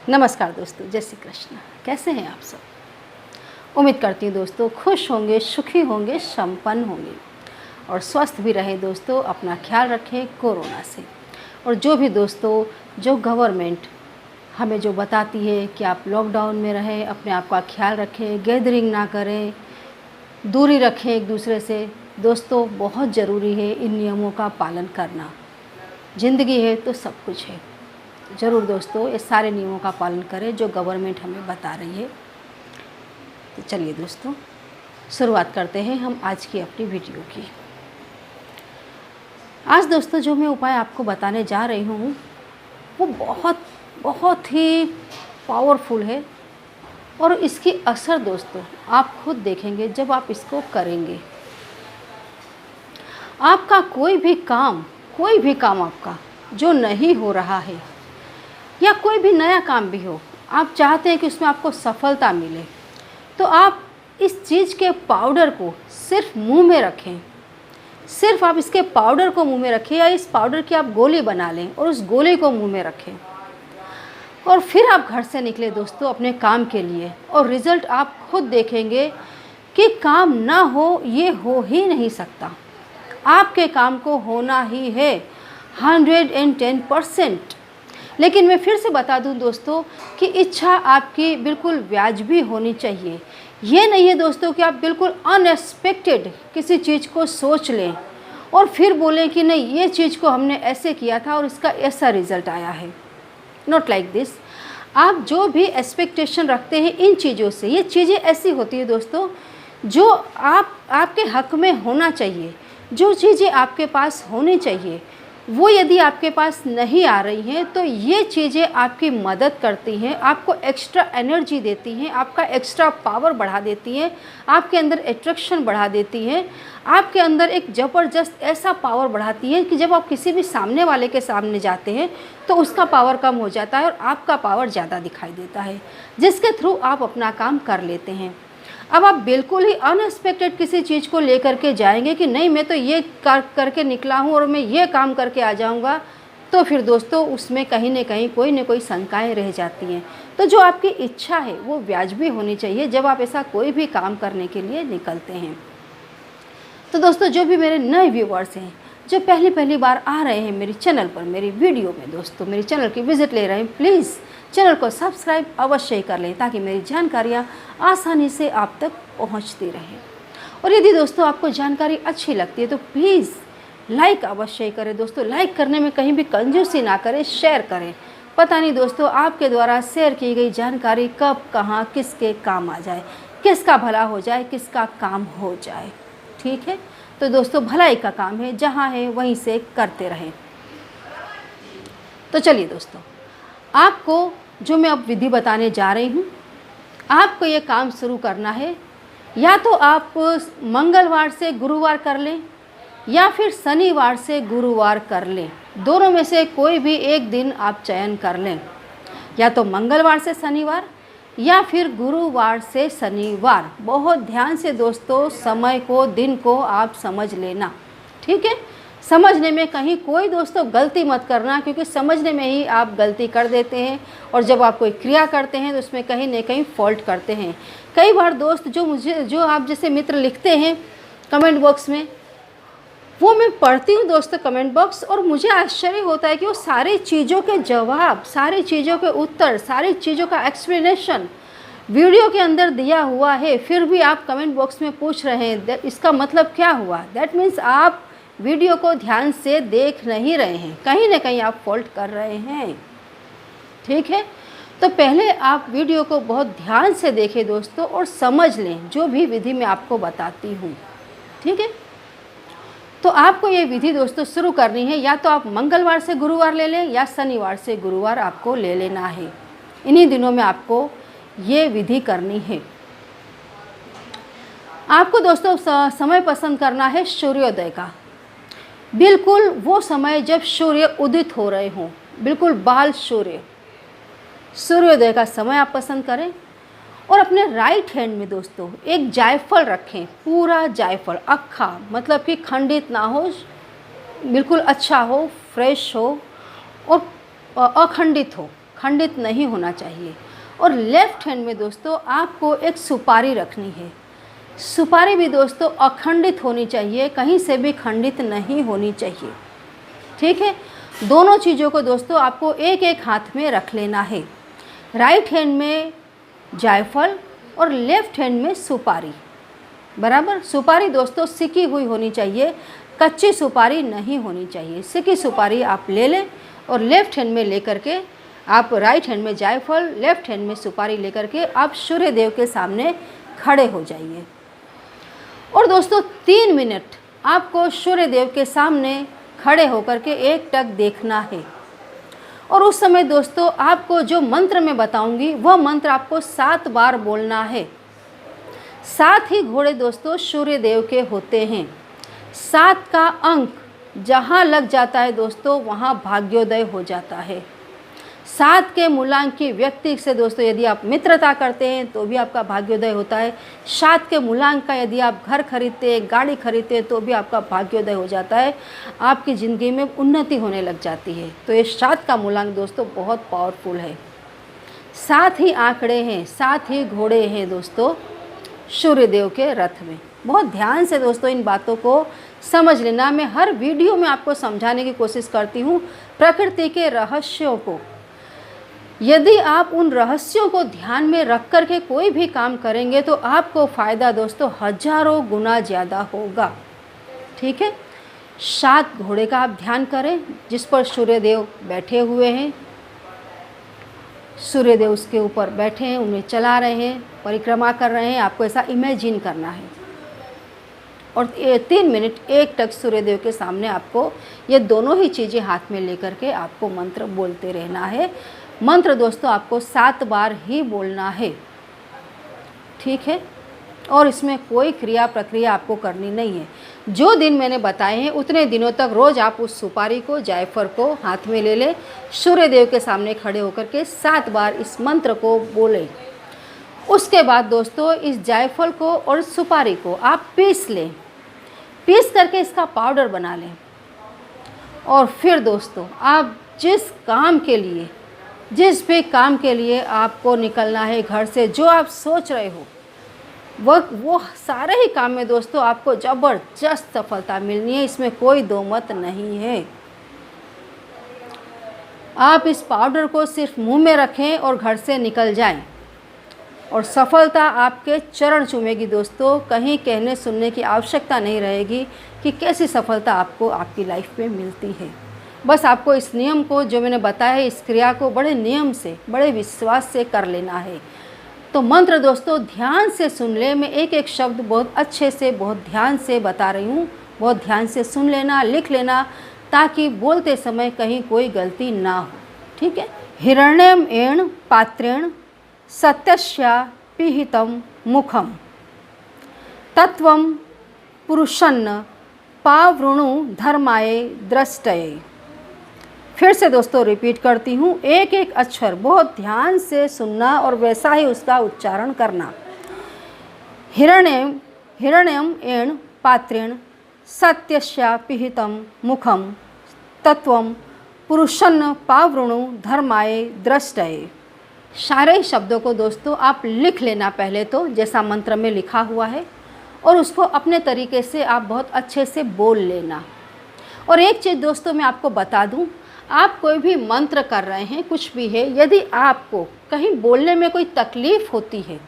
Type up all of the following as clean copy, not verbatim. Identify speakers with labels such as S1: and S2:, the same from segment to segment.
S1: नमस्कार दोस्तों, जय श्री कृष्ण। कैसे हैं आप सब? उम्मीद करती हूँ दोस्तों खुश होंगे, सुखी होंगे, संपन्न होंगे और स्वस्थ भी रहे। दोस्तों अपना ख्याल रखें कोरोना से। और जो भी दोस्तों जो गवर्नमेंट हमें जो बताती है कि आप लॉकडाउन में रहें, अपने आप का ख्याल रखें, गैदरिंग ना करें, दूरी रखें एक दूसरे से, दोस्तों बहुत ज़रूरी है इन नियमों का पालन करना। ज़िंदगी है तो सब कुछ है। ज़रूर दोस्तों ये सारे नियमों का पालन करें जो गवर्नमेंट हमें बता रही है। तो चलिए दोस्तों शुरुआत करते हैं हम आज की अपनी वीडियो की। आज दोस्तों जो मैं उपाय आपको बताने जा रही हूँ वो बहुत ही पावरफुल है और इसकी असर दोस्तों आप खुद देखेंगे जब आप इसको करेंगे। आपका कोई भी काम आपका जो नहीं हो रहा है या कोई भी नया काम भी हो, आप चाहते हैं कि उसमें आपको सफलता मिले, तो आप इस चीज़ के पाउडर को सिर्फ मुंह में रखें। सिर्फ आप इसके पाउडर को मुंह में रखें या इस पाउडर की आप गोली बना लें और उस गोली को मुंह में रखें और फिर आप घर से निकले दोस्तों अपने काम के लिए। और रिज़ल्ट आप खुद देखेंगे कि काम ना हो ये हो ही नहीं सकता। आपके काम को होना ही है 110%। लेकिन मैं फिर से बता दूं दोस्तों कि इच्छा आपकी बिल्कुल वाजिबी होनी चाहिए। ये नहीं है दोस्तों कि आप बिल्कुल अनएक्सपेक्टेड किसी चीज़ को सोच लें और फिर बोलें कि नहीं ये चीज़ को हमने ऐसे किया था और इसका ऐसा रिज़ल्ट आया है। Not like this. आप जो भी एक्सपेक्टेशन रखते हैं इन चीज़ों से, ये चीज़ें ऐसी होती है दोस्तों जो आपके हक़ में होना चाहिए। जो चीज़ें आपके पास होनी चाहिए वो यदि आपके पास नहीं आ रही हैं तो ये चीज़ें आपकी मदद करती हैं, आपको एक्स्ट्रा एनर्जी देती हैं, आपका एक्स्ट्रा पावर बढ़ा देती हैं, आपके अंदर अट्रैक्शन बढ़ा देती हैं, आपके अंदर एक ज़बरदस्त ऐसा पावर बढ़ाती है कि जब आप किसी भी सामने वाले के सामने जाते हैं तो उसका पावर कम हो जाता है और आपका पावर ज़्यादा दिखाई देता है, जिसके थ्रू आप अपना काम कर लेते हैं। अब आप बिल्कुल ही अनएक्सपेक्टेड किसी चीज़ को लेकर के जाएंगे कि नहीं मैं तो ये करके निकला हूँ और मैं ये काम करके आ जाऊँगा, तो फिर दोस्तों उसमें कहीं ना कोई शंकाएँ रह जाती हैं। तो जो आपकी इच्छा है वो वाजिबी होनी चाहिए जब आप ऐसा कोई भी काम करने के लिए निकलते हैं। तो दोस्तों जो भी मेरे नए व्यूवर्स हैं जो पहली बार आ रहे हैं मेरे चैनल पर, मेरी वीडियो में दोस्तों मेरे चैनल की विज़िट ले रहे हैं, प्लीज़ चैनल को सब्सक्राइब अवश्य कर लें ताकि मेरी जानकारियाँ आसानी से आप तक पहुंचती रहें। और यदि दोस्तों आपको जानकारी अच्छी लगती है तो प्लीज़ लाइक अवश्य करें दोस्तों। लाइक करने में कहीं भी कंजूसी ना करें, शेयर करें। पता नहीं दोस्तों आपके द्वारा शेयर की गई जानकारी कब कहाँ किसके काम आ जाए, किसका भला हो जाए, किसका काम हो जाए। ठीक है, तो दोस्तों भलाई का काम है, जहाँ है वहीं से करते रहें। तो चलिए दोस्तों आपको जो मैं अब विधि बताने जा रही हूँ, आपको ये काम शुरू करना है। या तो आप मंगलवार से गुरुवार कर लें या फिर शनिवार से गुरुवार कर लें। दोनों में से कोई भी एक दिन आप चयन कर लें, या तो मंगलवार से शनिवार या फिर गुरुवार से शनिवार। बहुत ध्यान से दोस्तों समय को, दिन को आप समझ लेना। ठीक है, समझने में कहीं कोई दोस्तों गलती मत करना, क्योंकि समझने में ही आप गलती कर देते हैं और जब आप कोई क्रिया करते हैं तो उसमें कहीं ना कहीं फॉल्ट करते हैं। कई बार दोस्त जो आप जैसे मित्र लिखते हैं कमेंट बॉक्स में, वो मैं पढ़ती हूँ दोस्तों कमेंट बॉक्स, और मुझे आश्चर्य होता है कि वो सारी चीज़ों के जवाब, सारी चीज़ों के उत्तर, सारी चीज़ों का एक्सप्लेनेशन वीडियो के अंदर दिया हुआ है, फिर भी आप कमेंट बॉक्स में पूछ रहे हैं। इसका मतलब क्या हुआ? दैट मीन्स आप वीडियो को ध्यान से देख नहीं रहे हैं, कहीं ना कहीं आप फॉल्ट कर रहे हैं। ठीक है, तो पहले आप वीडियो को बहुत ध्यान से देखें दोस्तों और समझ लें जो भी विधि मैं आपको बताती हूँ। ठीक है, तो आपको ये विधि दोस्तों शुरू करनी है। या तो आप मंगलवार से गुरुवार ले लें या शनिवार से गुरुवार आपको ले लेना है। इन्हीं दिनों में आपको ये विधि करनी है। आपको दोस्तों समय पसंद करना है सूर्योदय का। बिल्कुल वो समय जब सूर्य उदित हो रहे हों, बिल्कुल बाल सूर्योदय का समय आप पसंद करें। और अपने राइट हैंड में दोस्तों एक जायफल रखें, पूरा जायफल अक्खा, मतलब कि खंडित ना हो, बिल्कुल अच्छा हो, फ्रेश हो और अखंडित हो। खंडित नहीं होना चाहिए। और लेफ्ट हैंड में दोस्तों आपको एक सुपारी रखनी है। सुपारी भी दोस्तों अखंडित होनी चाहिए, कहीं से भी खंडित नहीं होनी चाहिए। ठीक है, दोनों चीज़ों को दोस्तों आपको एक एक हाथ में रख लेना है। राइट हैंड में जायफल और लेफ्ट हैंड में सुपारी। बराबर, सुपारी दोस्तों सिकी हुई होनी चाहिए, कच्ची सुपारी नहीं होनी चाहिए। सिकी सुपारी आप ले लें और लेफ्ट हैंड में लेकर के आप राइट हैंड में जायफल, लेफ्ट हैंड में सुपारी लेकर के आप सूर्य देव के सामने खड़े हो जाइए। और दोस्तों 3 मिनट आपको सूर्य देव के सामने खड़े होकर के एक टक देखना है। और उस समय दोस्तों आपको जो मंत्र मैं बताऊंगी वह मंत्र आपको 7 बार बोलना है। 7 ही घोड़े दोस्तों सूर्य देव के होते हैं। 7 का अंक जहाँ लग जाता है दोस्तों वहाँ भाग्योदय हो जाता है। 7 के मूलांक की व्यक्ति से दोस्तों यदि आप मित्रता करते हैं तो भी आपका भाग्योदय होता है। 7 के मूलांक का यदि आप घर खरीदते हैं, गाड़ी खरीदते हैं तो भी आपका भाग्योदय हो जाता है, आपकी ज़िंदगी में उन्नति होने लग जाती है। तो ये 7 का मूलांक दोस्तों बहुत पावरफुल है। 7 ही आंकड़े हैं, 7 ही घोड़े हैं दोस्तों सूर्यदेव के रथ में। बहुत ध्यान से दोस्तों इन बातों को समझ लेना। मैं हर वीडियो में आपको समझाने की कोशिश करती हूँ प्रकृति के रहस्यों को। यदि आप उन रहस्यों को ध्यान में रख कर के कोई भी काम करेंगे तो आपको फ़ायदा दोस्तों हजारों गुना ज़्यादा होगा। ठीक है, 7 घोड़े का आप ध्यान करें जिस पर सूर्यदेव बैठे हुए हैं। सूर्यदेव उसके ऊपर बैठे हैं, उन्हें चला रहे हैं, परिक्रमा कर रहे हैं। आपको ऐसा इमेजिन करना है। और 3 मिनट एक टक सूर्यदेव के सामने आपको ये दोनों ही चीज़ें हाथ में लेकर के आपको मंत्र बोलते रहना है। मंत्र दोस्तों आपको 7 बार ही बोलना है। ठीक है, और इसमें कोई क्रिया प्रक्रिया आपको करनी नहीं है। जो दिन मैंने बताए हैं उतने दिनों तक रोज़ आप उस सुपारी को, जायफल को हाथ में ले लें, सूर्यदेव के सामने खड़े होकर के 7 बार इस मंत्र को बोलें। उसके बाद दोस्तों इस जायफल को और सुपारी को आप पीस लें, पीस करके इसका पाउडर बना लें। और फिर दोस्तों आप जिस काम के लिए, जिस भी काम के लिए आपको निकलना है घर से, जो आप सोच रहे हो वो सारे ही काम में दोस्तों आपको ज़बरदस्त सफलता मिलनी है। इसमें कोई दो मत नहीं है। आप इस पाउडर को सिर्फ मुंह में रखें और घर से निकल जाएं और सफलता आपके चरण चूमेगी दोस्तों। कहीं कहने सुनने की आवश्यकता नहीं रहेगी कि कैसी सफलता आपको आपकी लाइफ में मिलती है। बस आपको इस नियम को जो मैंने बताया है, इस क्रिया को बड़े नियम से, बड़े विश्वास से कर लेना है। तो मंत्र दोस्तों ध्यान से सुन ले। मैं एक एक शब्द बहुत अच्छे से, बहुत ध्यान से बता रही हूँ। बहुत ध्यान से सुन लेना, लिख लेना, ताकि बोलते समय कहीं कोई गलती ना हो। ठीक है। हिरण्यम एण पात्रेण सत्यस्या पिहितम मुखम तत्वम पुरुषन्न पावृणु धर्माय दृष्टये। फिर से दोस्तों रिपीट करती हूँ, एक एक अक्षर बहुत ध्यान से सुनना और वैसा ही उसका उच्चारण करना। हिरण्यम एण पात्रेण सत्यस्या पिहितम मुखम तत्वम पुरुषन्न पावृणु धर्माय दृष्टये। सारे शब्दों को दोस्तों आप लिख लेना पहले तो, जैसा मंत्र में लिखा हुआ है, और उसको अपने तरीके से आप बहुत अच्छे से बोल लेना। और एक चीज़ दोस्तों मैं आपको बता दूं, आप कोई भी मंत्र कर रहे हैं, कुछ भी है, यदि आपको कहीं बोलने में कोई तकलीफ़ होती है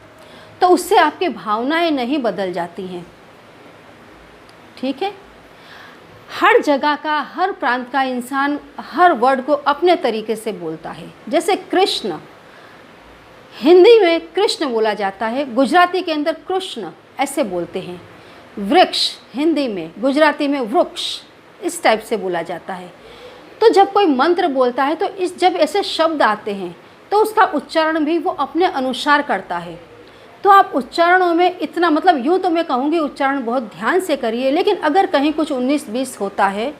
S1: तो उससे आपकी भावनाएं नहीं बदल जाती हैं। ठीक है। हर जगह का, हर प्रांत का इंसान हर वर्ड को अपने तरीके से बोलता है। जैसे कृष्ण, हिंदी में कृष्ण बोला जाता है, गुजराती के अंदर कृष्ण ऐसे बोलते हैं। वृक्ष हिंदी में, गुजराती में वृक्ष, इस टाइप से बोला जाता है। तो जब कोई मंत्र बोलता है तो जब ऐसे शब्द आते हैं तो उसका उच्चारण भी वो अपने अनुसार करता है। तो आप उच्चारणों में इतना, मतलब यूँ तो मैं कहूँगी उच्चारण बहुत ध्यान से करिए, लेकिन अगर कहीं कुछ 19-20 होता है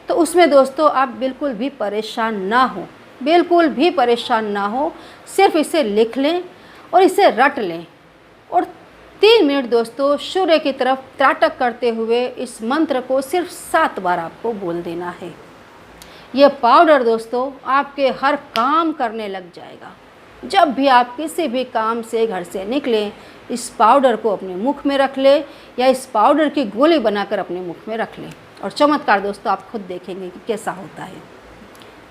S1: तो उसमें दोस्तों आप बिल्कुल भी परेशान ना हो, बिल्कुल भी परेशान ना हो। सिर्फ इसे लिख लें और इसे रट लें और 3 मिनट दोस्तों सूर्य की तरफ त्राटक करते हुए इस मंत्र को सिर्फ 7 बार आपको बोल देना है। ये पाउडर दोस्तों आपके हर काम करने लग जाएगा। जब भी आप किसी भी काम से घर से निकलें, इस पाउडर को अपने मुख में रख लें या इस पाउडर की गोली बनाकर अपने मुख में रख लें और चमत्कार दोस्तों आप खुद देखेंगे कि कैसा होता है।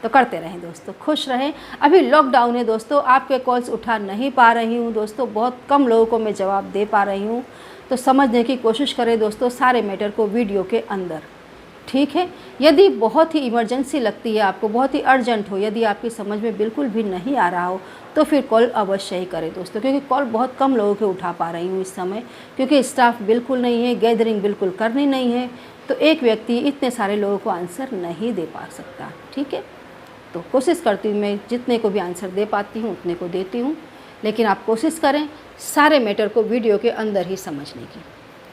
S1: तो करते रहें दोस्तों, खुश रहें। अभी लॉकडाउन है दोस्तों, आपके कॉल्स उठा नहीं पा रही हूँ दोस्तों, बहुत कम लोगों को मैं जवाब दे पा रही हूँ। तो समझने की कोशिश करें दोस्तों सारे मैटर को वीडियो के अंदर, ठीक है। यदि बहुत ही इमरजेंसी लगती है आपको, बहुत ही अर्जेंट हो, यदि आपकी समझ में बिल्कुल भी नहीं आ रहा हो तो फिर कॉल अवश्य ही करें दोस्तों, क्योंकि कॉल बहुत कम लोगों के उठा पा रही हूँ इस समय, क्योंकि स्टाफ बिल्कुल नहीं है, गैदरिंग बिल्कुल करनी नहीं है, तो एक व्यक्ति इतने सारे लोगों को आंसर नहीं दे पा सकता, ठीक है। तो कोशिश करती हूँ मैं जितने को भी आंसर दे पाती हूँ उतने को देती हूँ, लेकिन आप कोशिश करें सारे मैटर को वीडियो के अंदर ही समझने की,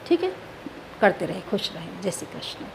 S1: ठीक है। करते रहे, खुश रहें। जय श्री कृष्ण।